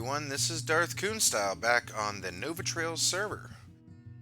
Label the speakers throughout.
Speaker 1: everyone, this is Darth Coonstyle back on the NovaTrails server.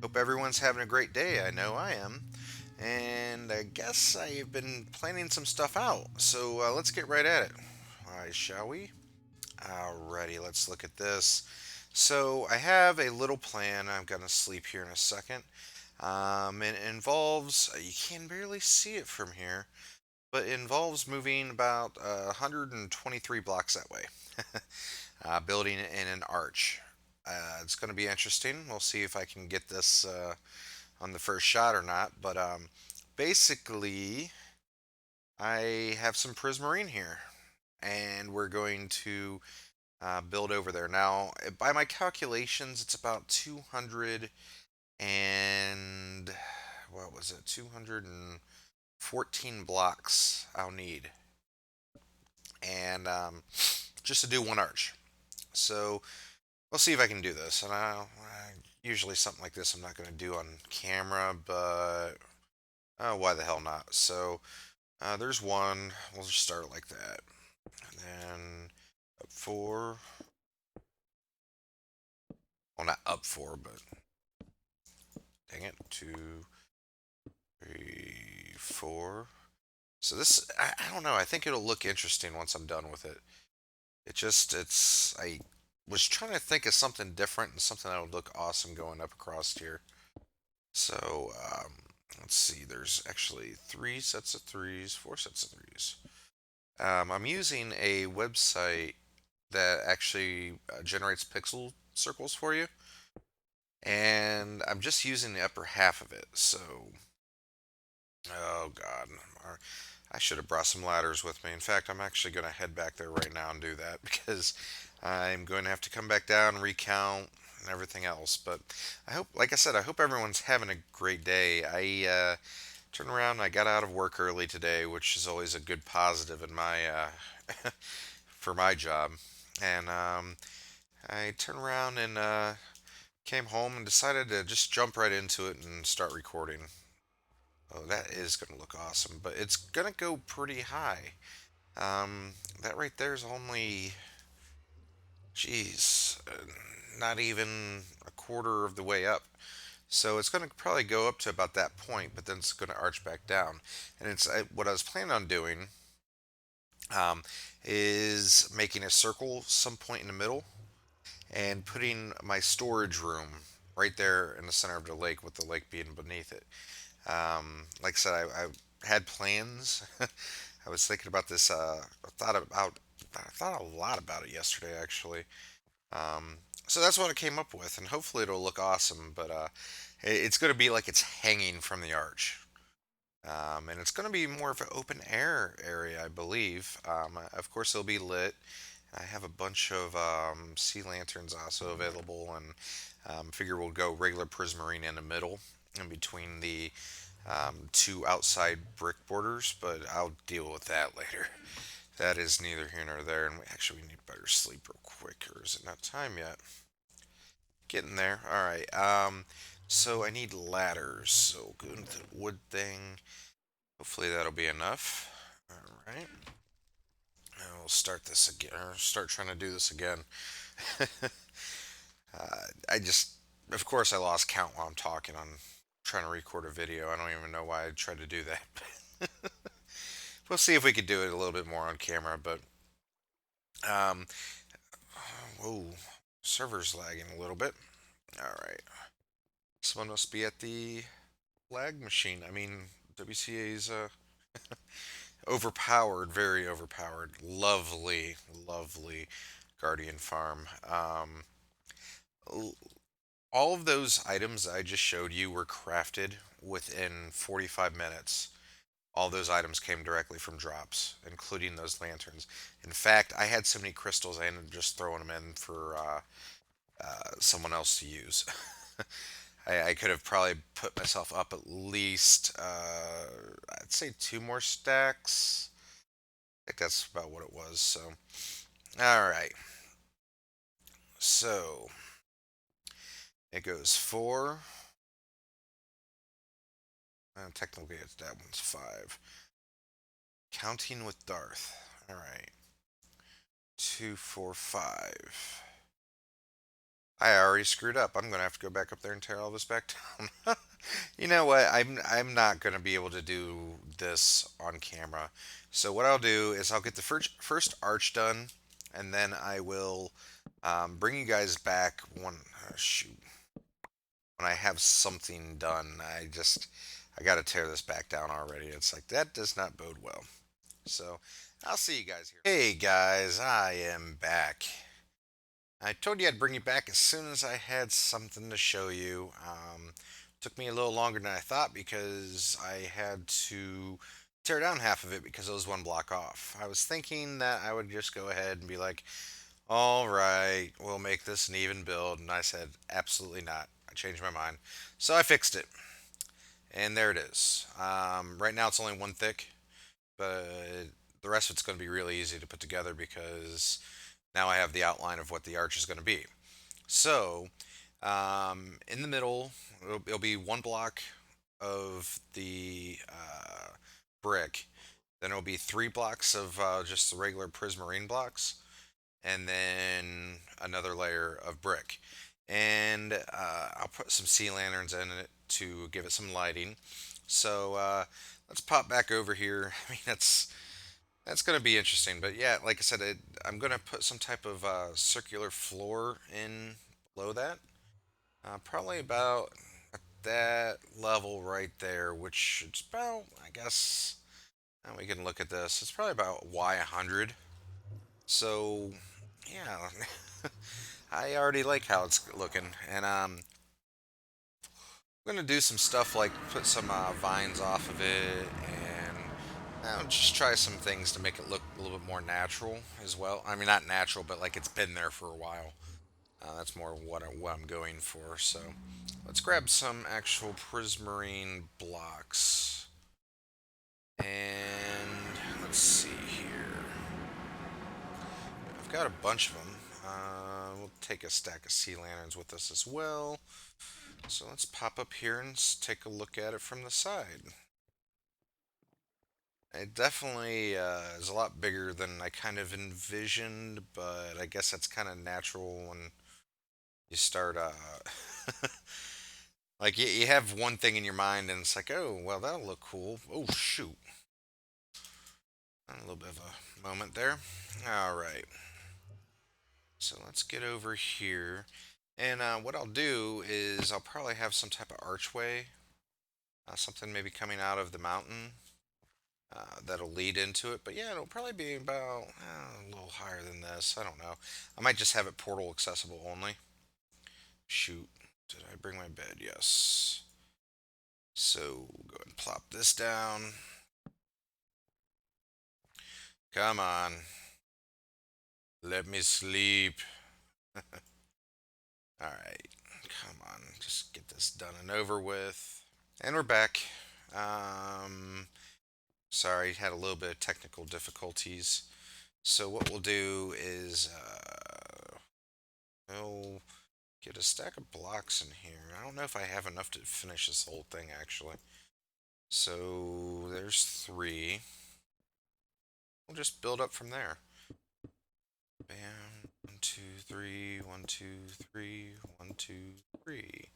Speaker 1: Hope everyone's having a great day. I know I am. And I guess I've been planning some stuff out. So let's get right at it. Alright, shall we? Alrighty, let's look at this. So I have a little plan. I'm going to sleep here in a second. It involves, you can barely see it from here, but it involves moving about 123 blocks that way. Building in an arch. It's going to be interesting. We'll see if I can get this on the first shot or not. But basically, I have some prismarine here, and we're going to build over there. Now, by my calculations, it's about 200 and what was it? 214 blocks I'll need, and just to do one arch. So we'll see if I can do this. And usually something like this I'm not going to do on camera, but why the hell not? So there's one. We'll just start like that. And then up four. Well, not up four, but dang it. Two, three, four. So this, I don't know. I think it'll look interesting once I'm done with it. I was trying to think of something different and something that would look awesome going up across here. So, let's see, there's actually three sets of threes, four sets of threes. I'm using a website that actually generates pixel circles for you, and I'm just using the upper half of it. So, oh God, I should have brought some ladders with me. In fact, I'm actually going to head back there right now and do that because I'm going to have to come back down, recount, and everything else. But I hope, like I said, I hope everyone's having a great day. I turned around and I got out of work early today, which is always a good positive in my for my job. And I turned around and came home and decided to just jump right into it and start recording. Oh, that is going to look awesome, but it's going to go pretty high. That right there is only, geez, not even a quarter of the way up. So it's going to probably go up to about that point, but then it's going to arch back down. And what I was planning on doing um, is making a circle some point in the middle and putting my storage room right there in the center of the lake, with the lake being beneath it. Like I said, I had plans. I was thinking about this. I thought a lot about it yesterday, actually. So that's what I came up with, and hopefully it'll look awesome. But it's going to be like it's hanging from the arch, and it's going to be more of an open air area, I believe. Of course, it'll be lit. I have a bunch of sea lanterns also available, and figure we'll go regular prismarine in the middle, in between the two outside brick borders, but I'll deal with that later. That is neither here nor there, and we need better sleep real quick, or is it not time yet? Getting there. All right. So I need ladders. So go into the wood thing. Hopefully that'll be enough. All right. And we'll start this again, or start trying to do this again. I just, of course, I lost count while I'm talking on trying to record a video. I don't even know why I tried to do that. We'll see if we could do it a little bit more on camera. But um, whoa, server's lagging a little bit. All right, someone must be at the lag machine. I mean, WCA's overpowered, very overpowered. Lovely, lovely Guardian farm. L- all of those items I just showed you were crafted within 45 minutes. All those items came directly from drops, including those lanterns. In fact, I had so many crystals, I ended up just throwing them in for someone else to use. I could have probably put myself up at least, I'd say two more stacks. I think that's about what it was. So, all right. So it goes four. Technically, that one's five. Counting with Darth. All right. Two, four, five. I already screwed up. I'm gonna have to go back up there and tear all this back down. You know what? I'm not gonna be able to do this on camera. So what I'll do is I'll get the first arch done, and then I will bring you guys back shoot, when I have something done. I got to tear this back down already. It's like that does not bode well. So I'll see you guys here. Hey guys, I am back. I told you I'd bring you back as soon as I had something to show you. Took me a little longer than I thought because I had to tear down half of it because it was one block off. I was thinking that I would just go ahead and be like, all right, we'll make this an even build. And I said, absolutely not. I changed my mind. So I fixed it. And there it is. Right now it's only one thick, but the rest of it's going to be really easy to put together because now I have the outline of what the arch is going to be. So, in the middle, it'll be one block of the brick. Then it'll be 3 blocks of just the regular prismarine blocks, and then another layer of brick. And I'll put some sea lanterns in it to give it some lighting. So let's pop back over here. I mean, that's going to be interesting. But yeah, like I said, I'm going to put some type of circular floor in below that. Probably about at that level right there, which it's about, I guess, now we can look at this. It's probably about Y100. So, yeah, I already like how it's looking. And I'm going to do some stuff like put some vines off of it and just try some things to make it look a little bit more natural as well. I mean, not natural, but like it's been there for a while. That's more what I'm going for. So let's grab some actual prismarine blocks. And let's see here. I've got a bunch of them. We'll take a stack of sea lanterns with us as well. So let's pop up here and take a look at it from the side. It definitely is a lot bigger than I kind of envisioned, but I guess that's kind of natural when you start like you have one thing in your mind and it's like, oh well, that'll look cool. Oh shoot, a little bit of a moment there. All right, so let's get over here, and what I'll do is I'll probably have some type of archway, something maybe coming out of the mountain. That'll lead into it, but yeah, it'll probably be about a little higher than this. I don't know. I might just have it portal accessible only. Shoot, did I bring my bed? Yes. So go ahead and plop this down. Come on. Let me sleep. Alright. Come on. Just get this done and over with. And we're back. Um, Sorry, had a little bit of technical difficulties. So what we'll do is we'll get a stack of blocks in here. I don't know if I have enough to finish this whole thing actually. So there's 3. We'll just build up from there. Bam. 1, 2, 3. 1, 2, 3. 1, 2, 3.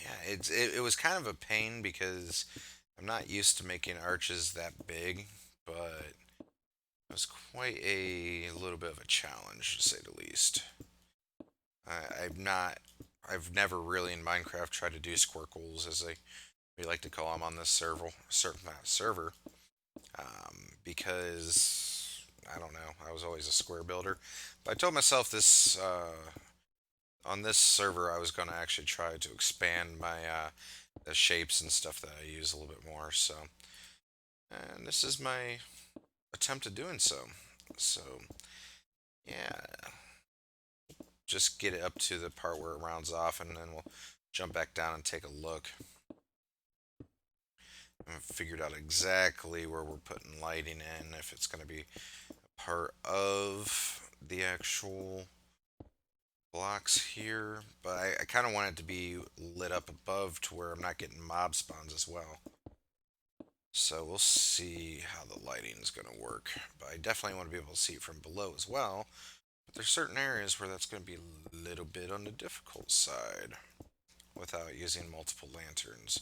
Speaker 1: Yeah, it was kind of a pain because I'm not used to making arches that big, but it was quite a little bit of a challenge to say the least. I've never really in Minecraft tried to do squircles as we like to call them on this server, because I don't know, I was always a square builder. But I told myself this on this server I was going to actually try to expand my the shapes and stuff that I use a little bit more. So, and this is my attempt at doing so. So, yeah, just get it up to the part where it rounds off, and then we'll jump back down and take a look. I've figured out exactly where we're putting lighting in, if it's going to be part of the actual blocks here, but I kind of want it to be lit up above to where I'm not getting mob spawns as well. So we'll see how the lighting is going to work, but I definitely want to be able to see it from below as well. But there's certain areas where that's going to be a little bit on the difficult side without using multiple lanterns.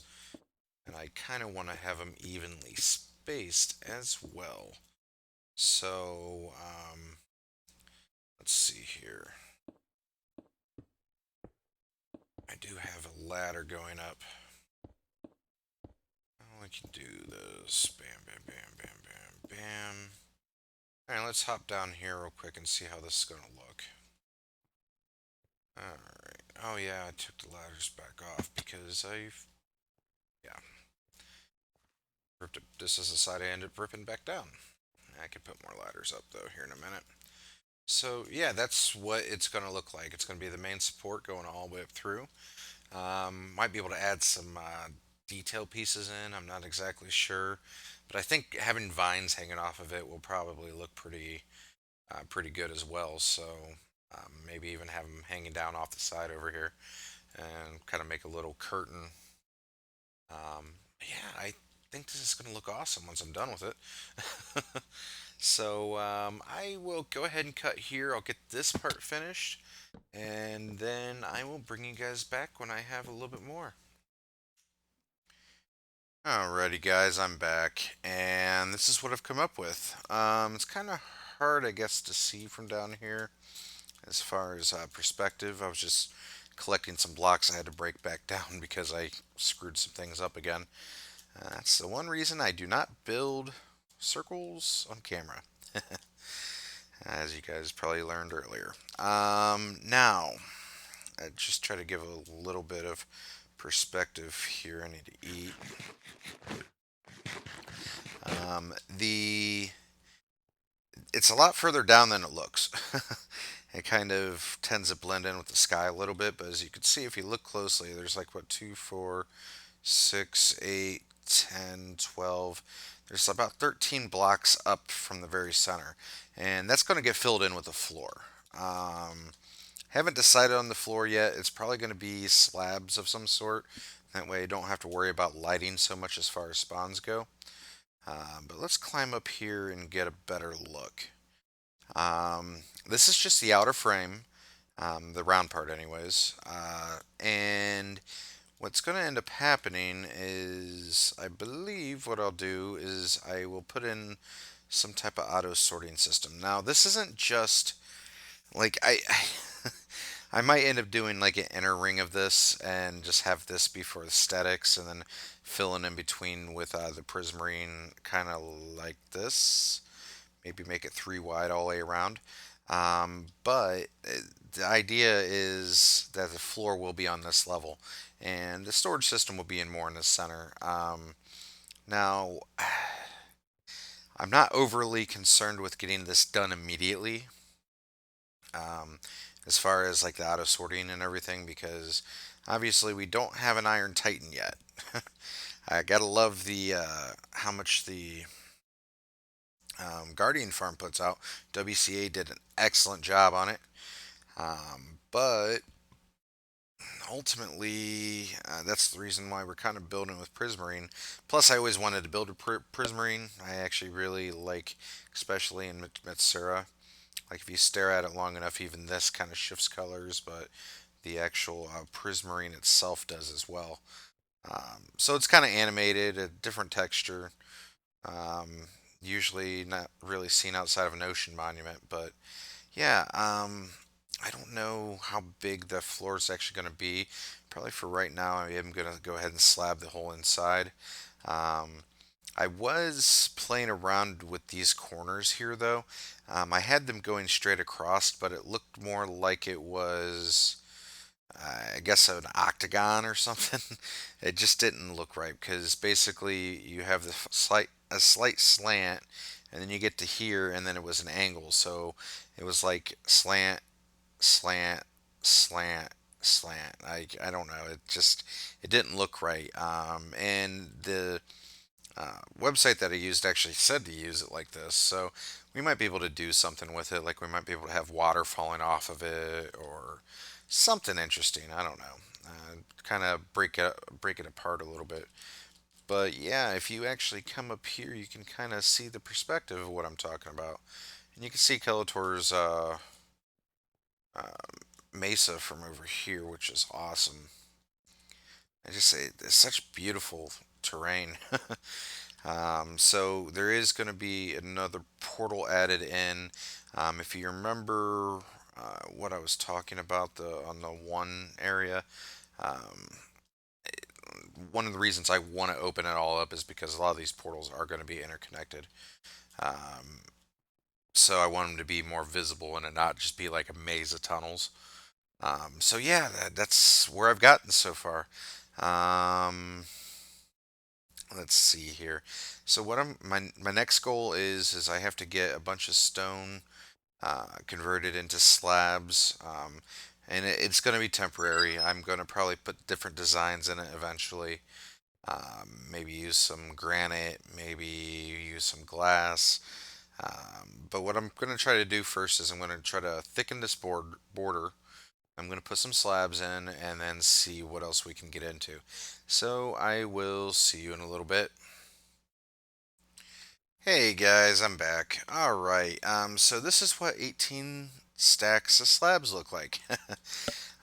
Speaker 1: And I kind of want to have them evenly spaced as well. So, let's see here. I do have a ladder going up. Oh, I can do this. Bam, bam, bam, bam, bam, bam. Alright, let's hop down here real quick and see how this is going to look. Alright. Oh, yeah, I took the ladders back off because yeah, ripped it. This is the side I ended up ripping back down. I could put more ladders up, though, here in a minute. So, yeah, that's what it's going to look like. It's going to be the main support going all the way up through. Might be able to add some detail pieces in. I'm not exactly sure, but I think having vines hanging off of it will probably look pretty good as well. So maybe even have them hanging down off the side over here and kind of make a little curtain. Yeah, I think this is going to look awesome once I'm done with it. So I will go ahead and cut here. I'll get this part finished, and then I will bring you guys back when I have a little bit more. Alrighty, guys, I'm back, and this is what I've come up with. It's kind of hard, I guess, to see from down here as far as perspective. I was just collecting some blocks I had to break back down because I screwed some things up again. That's the one reason I do not build circles on camera, as you guys probably learned earlier. Now, I just try to give a little bit of perspective here. I need to eat. The It's a lot further down than it looks. It kind of tends to blend in with the sky a little bit, but as you can see, if you look closely, there's like what, 2, 4, 6, 8, 10, 12. There's about 13 blocks up from the very center, and that's going to get filled in with the floor. Haven't decided on the floor yet. It's probably going to be slabs of some sort. That way I don't have to worry about lighting so much as far as spawns go. But let's climb up here and get a better look. This is just the outer frame, the round part anyways. And what's going to end up happening is, I believe what I'll do is I will put in some type of auto sorting system. Now, this isn't just like I might end up doing like an inner ring of this and just have this be for aesthetics and then filling in between with the prismarine kind of like this. Maybe make it 3 wide all the way around. But the idea is that the floor will be on this level and the storage system will be in more in the center. Now, I'm not overly concerned with getting this done immediately. Um, as far as like the auto sorting and everything, because obviously we don't have an Iron Titan yet. I gotta love the how much the Guardian Farm puts out. WCA did an excellent job on it, but ultimately that's the reason why we're kind of building with Prismarine. Plus, I always wanted to build with Prismarine. I actually really like, especially in Metsura. Like if you stare at it long enough, even this kind of shifts colors, but the actual prismarine itself does as well. So it's kind of animated, a different texture. Usually not really seen outside of an ocean monument, but yeah, I don't know how big the floor is actually going to be. Probably for right now, I am going to go ahead and slab the whole inside. Um, I was playing around with these corners here though. I had them going straight across, but it looked more like it was, I guess, an octagon or something. It just didn't look right because basically you have the a slight slant, and then you get to here, and then it was an angle. So it was like slant, slant, slant, slant. I don't know. It didn't look right. And the website that I used actually said to use it like this. So we might be able to do something with it. Like we might be able to have water falling off of it or something interesting. I don't know. Kind of break it apart a little bit. But yeah, if you actually come up here, you can kind of see the perspective of what I'm talking about, and you can see Kelator's mesa from over here, which is awesome. I just say it's such beautiful terrain. So there is going to be another portal added in. If you remember what I was talking about the on the one area, um, one of the reasons I want to open it all up is because a lot of these portals are going to be interconnected. Um, so I want them to be more visible and it not just be like a maze of tunnels. So yeah, that's where I've gotten so far. Um, let's see here. So what my next goal is I have to get a bunch of stone converted into slabs. And it's going to be temporary. I'm going to probably put different designs in it eventually. Maybe use some granite, maybe use some glass. But what I'm going to try to do first is I'm going to try to thicken this border. I'm going to put some slabs in and then see what else we can get into. So I will see you in a little bit. Hey guys, I'm back. All right. So this is what 18 stacks of slabs look like.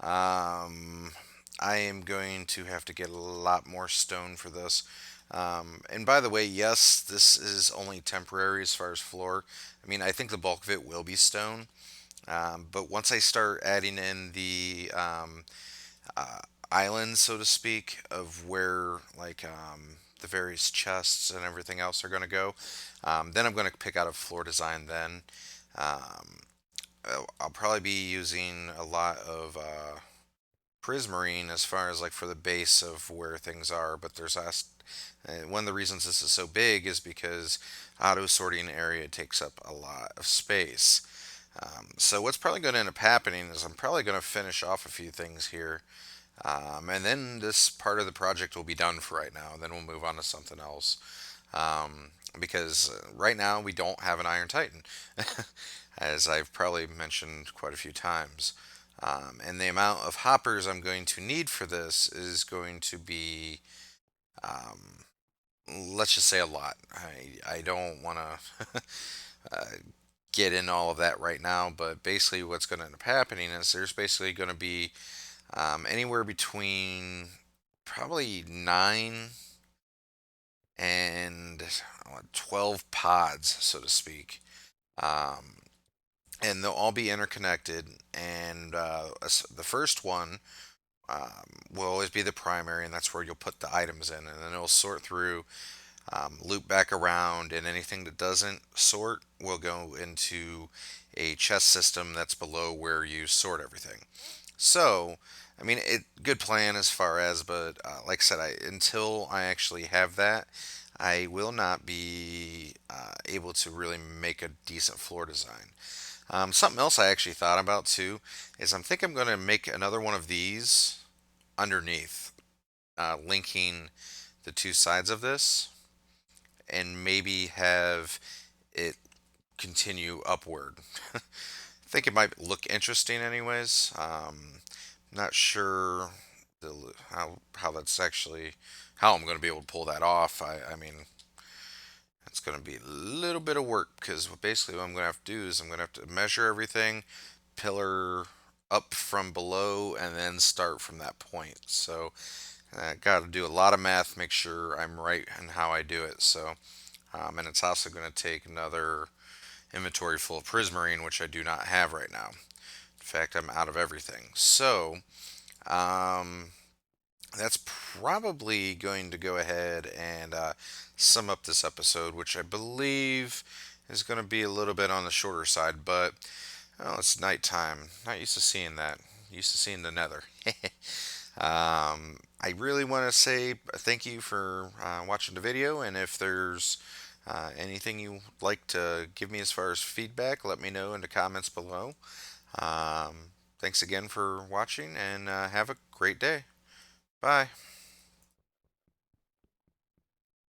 Speaker 1: um, I am going to have to get a lot more stone for this. And by the way, yes, this is only temporary as far as floor. I mean, I think the bulk of it will be stone. But once I start adding in the uh, islands, so to speak, of where the various chests and everything else are going to go, then I'm going to pick out a floor design then. Um, I'll probably be using a lot of prismarine as far as like for the base of where things are, but one of the reasons this is so big is because auto sorting area takes up a lot of space. So what's probably going to end up happening is I'm probably going to finish off a few things here, and then this part of the project will be done for right now. And then we'll move on to something else. Because right now we don't have an Iron Titan, as I've probably mentioned quite a few times. And the amount of hoppers I'm going to need for this is going to be, um, let's just say, a lot. I don't want to uh, get in all of that right now, but basically what's going to end up happening is there's basically going to be anywhere between probably 9 and 12 pods, so to speak. Um, and they'll all be interconnected. And the first one will always be the primary, and that's where you'll put the items in. And then it'll sort through, loop back around, and anything that doesn't sort will go into a chest system that's below where you sort everything. So, I mean, good plan as far as, but like I said, until I actually have that, I will not be able to really make a decent floor design. Something else I actually thought about too is I'm thinking I'm going to make another one of these underneath, linking the two sides of this, and maybe have it continue upward. I think it might look interesting, anyways. Not sure how that's actually how I'm going to be able to pull that off. I mean, it's going to be a little bit of work because basically what I'm going to have to do is I'm going to have to measure everything, pillar up from below, and then start from that point. So I got to do a lot of math, make sure I'm right in how I do it. So, and it's also going to take another inventory full of prismarine, which I do not have right now. In fact, I'm out of everything. So, um, that's probably going to go ahead and sum up this episode, which I believe is going to be a little bit on the shorter side, but oh, it's nighttime. Not used to seeing that. Used to seeing the nether. I really want to say thank you for watching the video, and if there's anything you'd like to give me as far as feedback, let me know in the comments below. Thanks again for watching, and have a great day. Bye.